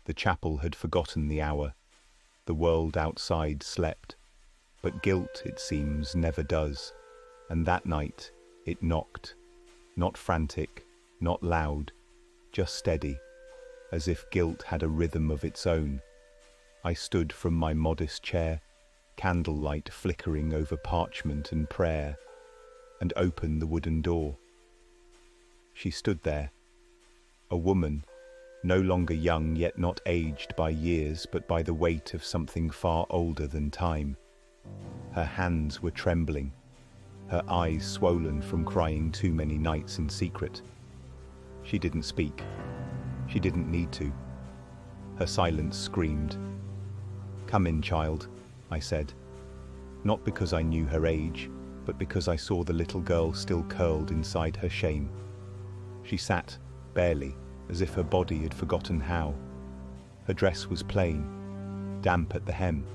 The chapel had forgotten the hour. The world outside slept. But guilt, it seems, never does. And that night, it knocked. Not frantic, not loud, just steady, as if guilt had a rhythm of its own. I stood from my modest chair, candlelight flickering over parchment and prayer, and opened the wooden door. She stood there, a woman, no longer young yet not aged by years but by the weight of something far older than time. Her hands were trembling, her eyes swollen from crying too many nights in secret. She didn't speak. She didn't need to. Her silence screamed. "Come in, child," I said, not because I knew her age, but because I saw the little girl still curled inside her shame. She sat, barely, as if her body had forgotten how. Her dress was plain, damp at the hem,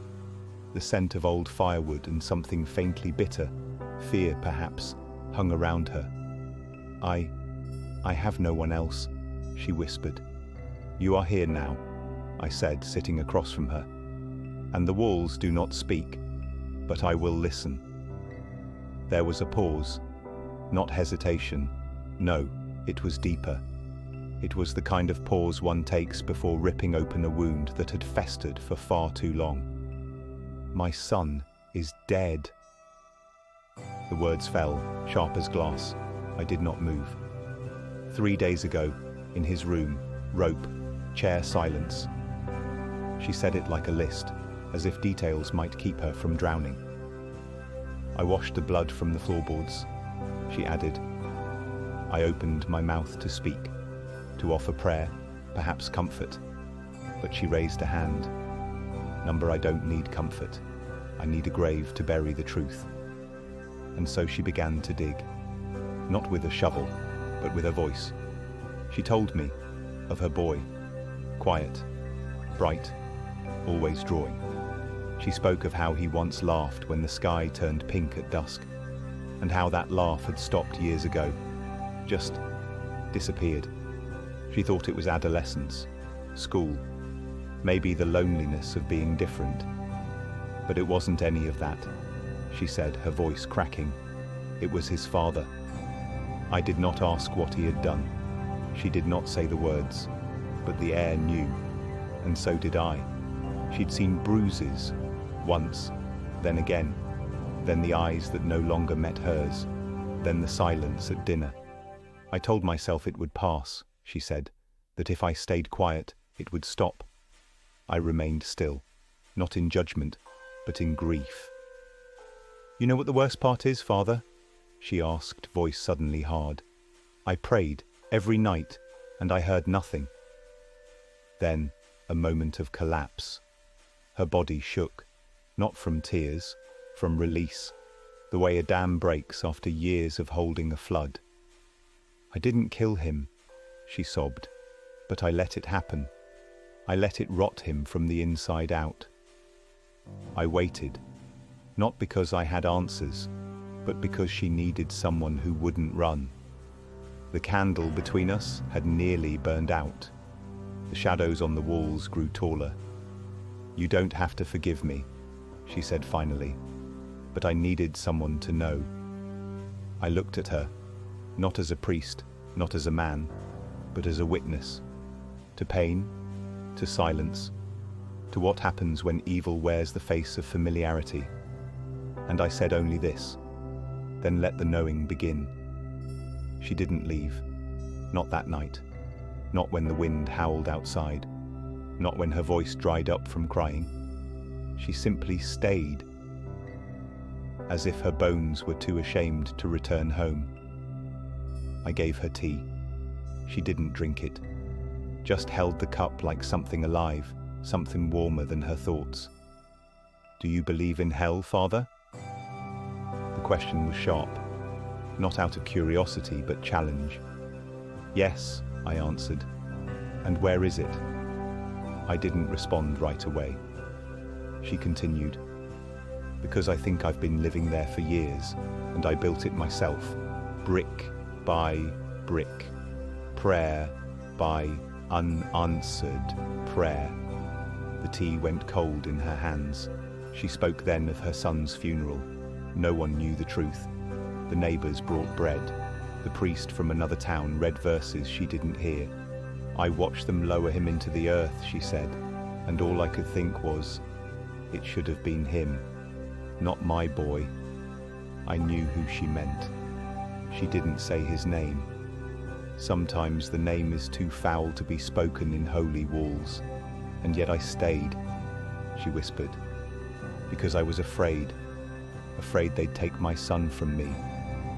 the scent of old firewood and something faintly bitter, fear perhaps, hung around her. I have no one else," she whispered. "You are here now," I said, sitting across from her. "And the walls do not speak, but I will listen." There was a pause, not hesitation. No, it was deeper. It was the kind of pause one takes before ripping open a wound that had festered for far too long. "My son is dead." The words fell, sharp as glass. I did not move. 3 days ago, in his room, rope, chair, silence. She said it like a list, as if details might keep her from drowning. "I washed the blood from the floorboards," she added. I opened my mouth to speak, to offer prayer, perhaps comfort. But she raised a hand. "Number, I don't need comfort. I need a grave to bury the truth." And so she began to dig, not with a shovel, but with her voice. She told me of her boy, quiet, bright, always drawing. She spoke of how he once laughed when the sky turned pink at dusk, and how that laugh had stopped years ago, just disappeared. She thought it was adolescence, school, maybe the loneliness of being different. But it wasn't any of that, she said, her voice cracking. It was his father. I did not ask what he had done. She did not say the words, but the air knew, and so did I. She'd seen bruises, once, then again, then the eyes that no longer met hers, then the silence at dinner. I told myself it would pass, she said, that if I stayed quiet, it would stop. I remained still, not in judgment, but in grief. "You know what the worst part is, Father?" she asked, voice suddenly hard. "I prayed every night, and I heard nothing." Then, a moment of collapse. Her body shook, not from tears, from release, the way a dam breaks after years of holding a flood. "I didn't kill him," she sobbed, "but I let it happen. I let it rot him from the inside out." I waited, not because I had answers, but because she needed someone who wouldn't run. The candle between us had nearly burned out. The shadows on the walls grew taller. "You don't have to forgive me," she said finally, "but I needed someone to know." I looked at her, not as a priest, not as a man, but as a witness, to pain, to silence, to what happens when evil wears the face of familiarity. And I said only this, "Then let the knowing begin." She didn't leave, not that night, not when the wind howled outside, not when her voice dried up from crying. She simply stayed, as if her bones were too ashamed to return home. I gave her tea. She didn't drink it, just held the cup like something alive, something warmer than her thoughts. "Do you believe in hell, Father?" The question was sharp, not out of curiosity but challenge. "Yes," I answered. "And where is it?" I didn't respond right away. She continued, "Because I think I've been living there for years, and I built it myself, brick by brick, prayer by unanswered prayer. The tea went cold in her hands. She spoke then of her son's funeral. No one knew the truth. The neighbors brought bread. The priest from another town read verses she didn't hear. I watched them lower him into the earth, she said, and all I could think was, it should have been him, not my boy. I knew who she meant. She didn't say his name. Sometimes the name is too foul to be spoken in holy walls, and yet I stayed, she whispered, because I was afraid they'd take my son from me,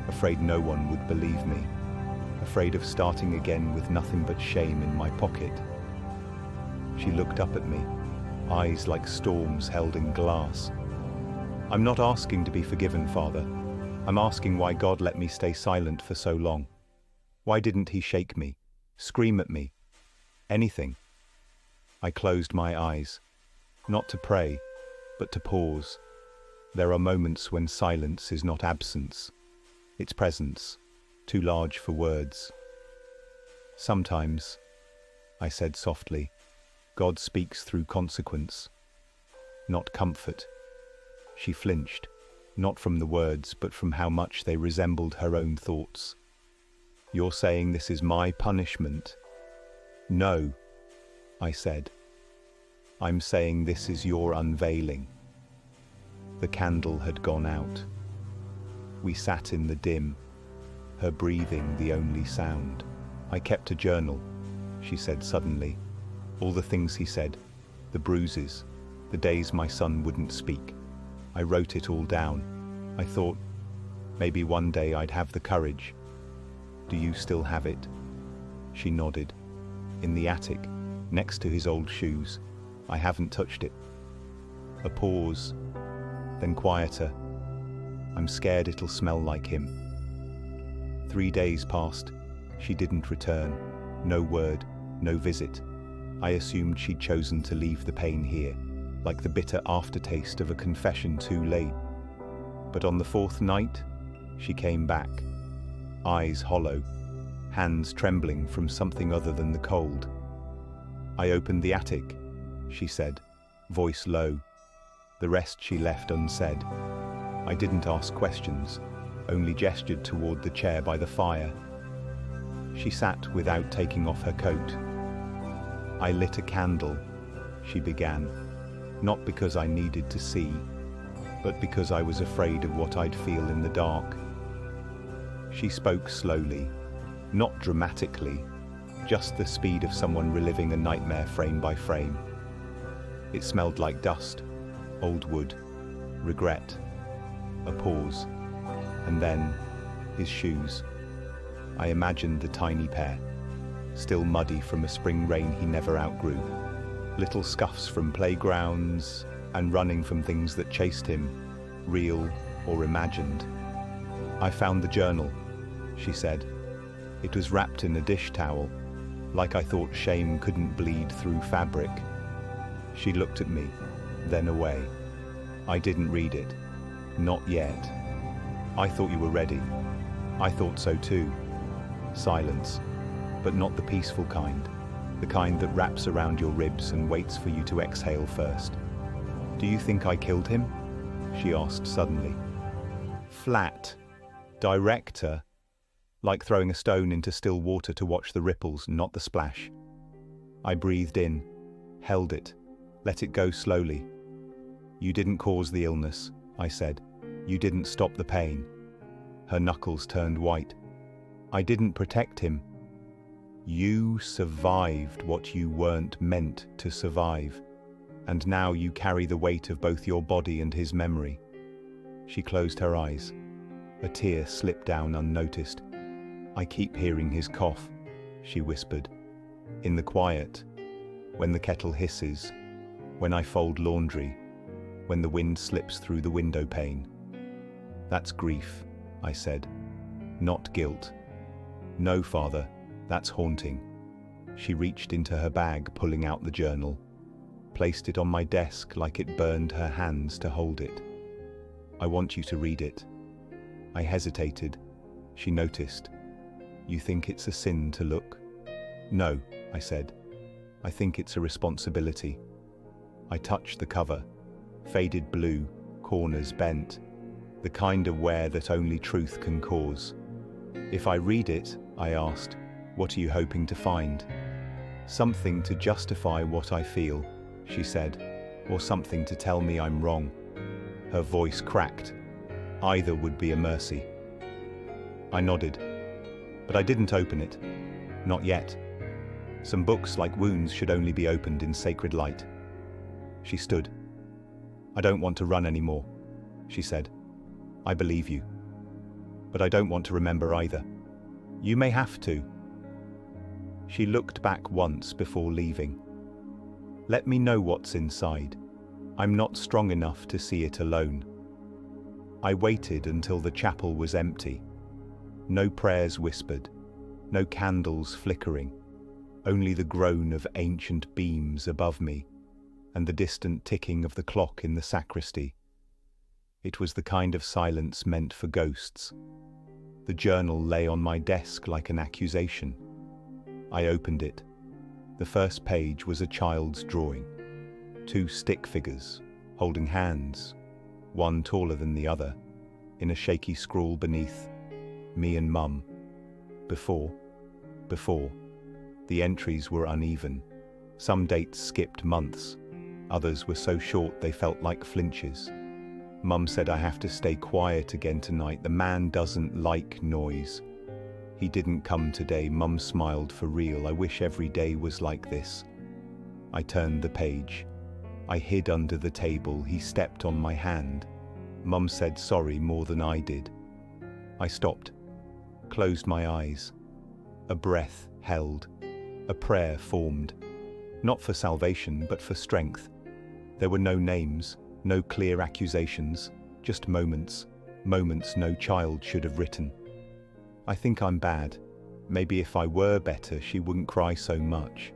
afraid no one would believe me, afraid of starting again with nothing but shame in my pocket. She looked up at me, eyes like storms held in glass. I'm not asking to be forgiven, Father. I'm asking why God let me stay silent for so long. Why didn't he shake me, scream at me, anything? I closed my eyes, not to pray, but to pause. There are moments when silence is not absence, it's presence, too large for words. Sometimes, I said softly, God speaks through consequence, not comfort. She flinched, not from the words, but from how much they resembled her own thoughts. You're saying this is my punishment? No, I said. I'm saying this is your unveiling. The candle had gone out. We sat in the dim, her breathing the only sound. I kept a journal, she said suddenly. All the things he said, the bruises, the days my son wouldn't speak. I wrote it all down. I thought, maybe one day I'd have the courage. Do you still have it? She nodded. In the attic, next to his old shoes. I haven't touched it. A pause, then quieter. I'm scared it'll smell like him. 3 days passed. She didn't return. No word, no visit. I assumed she'd chosen to leave the pain here, like the bitter aftertaste of a confession too late. But on the 4th night, she came back. Eyes hollow, hands trembling from something other than the cold. I opened the attic, she said, voice low. The rest she left unsaid. I didn't ask questions, only gestured toward the chair by the fire. She sat without taking off her coat. I lit a candle, she began, not because I needed to see, but because I was afraid of what I'd feel in the dark. She spoke slowly, not dramatically, just the speed of someone reliving a nightmare frame by frame. It smelled like dust, old wood, regret, a pause, and then his shoes. I imagined the tiny pair, still muddy from a spring rain he never outgrew, little scuffs from playgrounds and running from things that chased him, real or imagined. I found the journal, she said. It was wrapped in a dish towel, like I thought shame couldn't bleed through fabric. She looked at me, then away. I didn't read it. Not yet. I thought you were ready. I thought so too. Silence, but not the peaceful kind, the kind that wraps around your ribs and waits for you to exhale first. Do you think I killed him? She asked suddenly. Flat. Director. Like throwing a stone into still water to watch the ripples, not the splash. I breathed in, held it, let it go slowly. You didn't cause the illness, I said. You didn't stop the pain. Her knuckles turned white. I didn't protect him. You survived what you weren't meant to survive, and now you carry the weight of both your body and his memory. She closed her eyes. A tear slipped down unnoticed. I keep hearing his cough, she whispered. In the quiet, when the kettle hisses, when I fold laundry, when the wind slips through the window pane. That's grief, I said, not guilt. No, Father, that's haunting. She reached into her bag, pulling out the journal, placed it on my desk like it burned her hands to hold it. I want you to read it. I hesitated. She noticed. You think it's a sin to look? No, I said. I think it's a responsibility. I touched the cover. Faded blue, corners bent. The kind of wear that only truth can cause. If I read it, I asked, what are you hoping to find? Something to justify what I feel, she said, or something to tell me I'm wrong. Her voice cracked. Either would be a mercy. I nodded, but I didn't open it. Not yet. Some books, like wounds, should only be opened in sacred light. She stood. I don't want to run anymore, she said. I believe you. But I don't want to remember either. You may have to. She looked back once before leaving. Let me know what's inside. I'm not strong enough to see it alone. I waited until the chapel was empty. No prayers whispered, no candles flickering, only the groan of ancient beams above me and the distant ticking of the clock in the sacristy. It was the kind of silence meant for ghosts. The journal lay on my desk like an accusation. I opened it. The first page was a child's drawing. 2 stick figures, holding hands, one taller than the other, in a shaky scrawl beneath, me and Mum. Before. The entries were uneven. Some dates skipped months. Others were so short they felt like flinches. Mum said I have to stay quiet again tonight. The man doesn't like noise. He didn't come today. Mum smiled for real. I wish every day was like this. I turned the page. I hid under the table. He stepped on my hand. Mum said sorry more than I did. I stopped, closed my eyes. A breath held. A prayer formed. Not for salvation, but for strength. There were no names, no clear accusations, just moments no child should have written. I think I'm bad. Maybe if I were better, she wouldn't cry so much.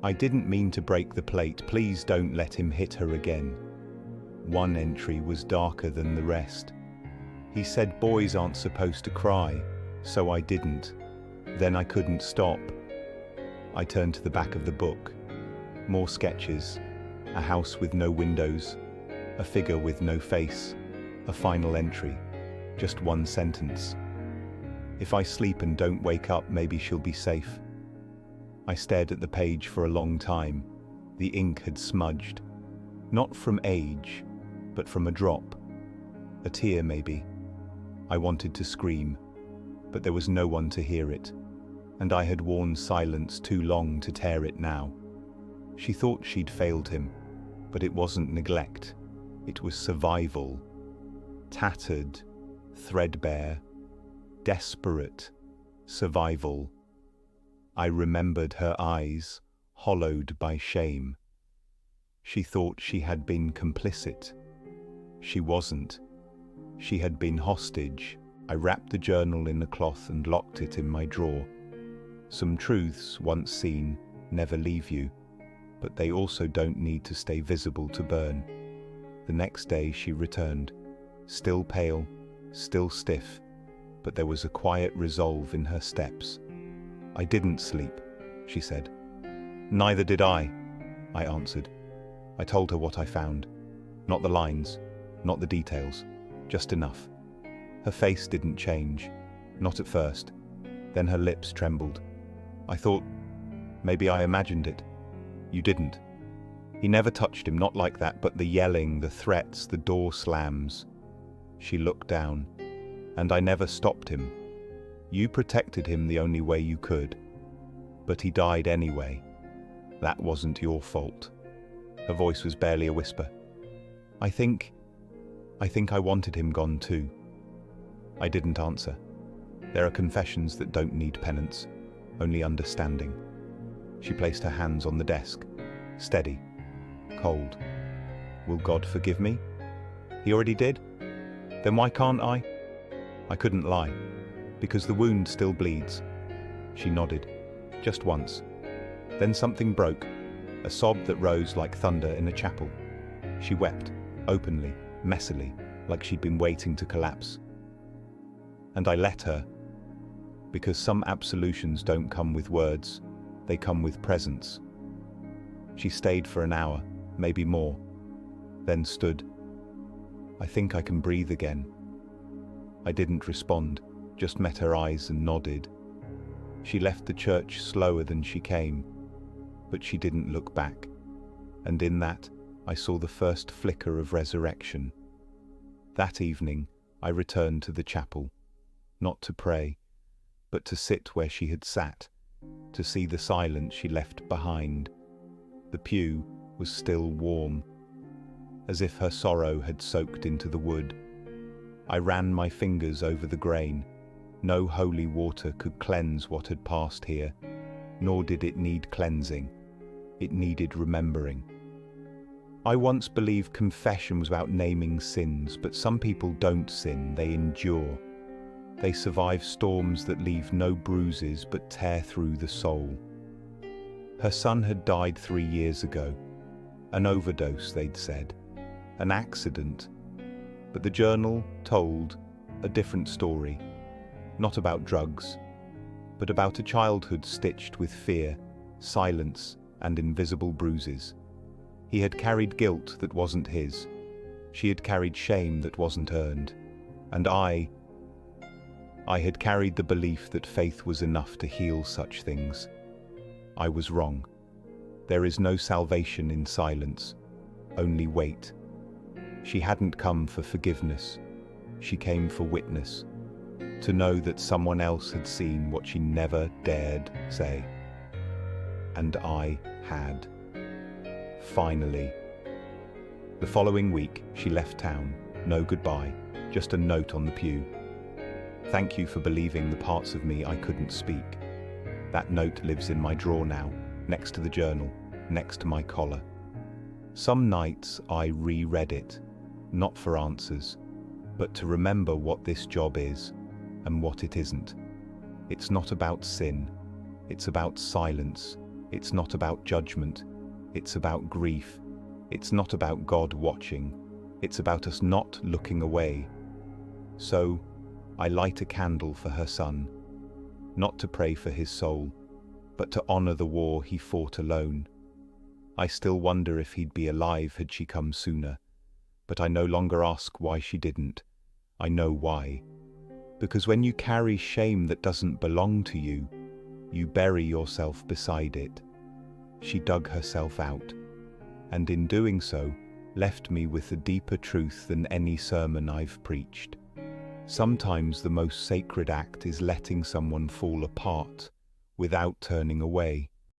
I didn't mean to break the plate. Please don't let him hit her again. One entry was darker than the rest. He said boys aren't supposed to cry, so I didn't. Then I couldn't stop. I turned to the back of the book. More sketches. A house with no windows. A figure with no face. A final entry. Just one sentence. If I sleep and don't wake up, maybe she'll be safe. I stared at the page for a long time. The ink had smudged. Not from age, but from a drop. A tear, maybe. I wanted to scream, but there was no one to hear it, and I had worn silence too long to tear it now. She thought she'd failed him, but it wasn't neglect. It was survival. Tattered, threadbare, desperate survival. I remembered her eyes, hollowed by shame. She thought she had been complicit. She wasn't. She had been hostage. I wrapped the journal in a cloth and locked it in my drawer. Some truths, once seen, never leave you, but they also don't need to stay visible to burn. The next day she returned, still pale, still stiff, but there was a quiet resolve in her steps. I didn't sleep, she said. Neither did I answered. I told her what I found. Not the lines, not the details, just enough. Her face didn't change, not at first. Then her lips trembled. I thought, maybe I imagined it. You didn't. He never touched him, not like that, but the yelling, the threats, the door slams. She looked down, and I never stopped him. You protected him the only way you could. But he died anyway. That wasn't your fault. Her voice was barely a whisper. I think I wanted him gone too. I didn't answer. There are confessions that don't need penance, only understanding. She placed her hands on the desk, steady, cold. Will God forgive me? He already did? Then why can't I? I couldn't lie, because the wound still bleeds. She nodded, just once. Then something broke, a sob that rose like thunder in a chapel. She wept, openly, messily, like she'd been waiting to collapse. And I let her, because some absolutions don't come with words, they come with presence. She stayed for an hour, maybe more, then stood. "I think I can breathe again." I didn't respond, just met her eyes and nodded. She left the church slower than she came, but she didn't look back, and in that I saw the first flicker of resurrection. That evening I returned to the chapel, not to pray, but to sit where she had sat, to see the silence she left behind. The pew was still warm, as if her sorrow had soaked into the wood. I ran my fingers over the grain. No holy water could cleanse what had passed here, nor did it need cleansing. It needed remembering. I once believed confession was about naming sins, but some people don't sin, they endure. They survive storms that leave no bruises but tear through the soul. Her son had died 3 years ago. An overdose, they'd said. An accident. But the journal told a different story. Not about drugs, but about a childhood stitched with fear, silence, and invisible bruises. He had carried guilt that wasn't his. She had carried shame that wasn't earned. And I had carried the belief that faith was enough to heal such things. I was wrong. There is no salvation in silence, only wait. She hadn't come for forgiveness. She came for witness, to know that someone else had seen what she never dared say. And I had. Finally. The following week, she left town. No goodbye, just a note on the pew. "Thank you for believing the parts of me I couldn't speak." That note lives in my drawer now, next to the journal, next to my collar. Some nights I reread it, not for answers, but to remember what this job is and what it isn't. It's not about sin. It's about silence. It's not about judgment. It's about grief. It's not about God watching. It's about us not looking away. So, I light a candle for her son, not to pray for his soul, but to honor the war he fought alone. I still wonder if he'd be alive had she come sooner, but I no longer ask why she didn't. I know why. Because when you carry shame that doesn't belong to you, you bury yourself beside it. She dug herself out, and in doing so, left me with a deeper truth than any sermon I've preached. Sometimes the most sacred act is letting someone fall apart without turning away.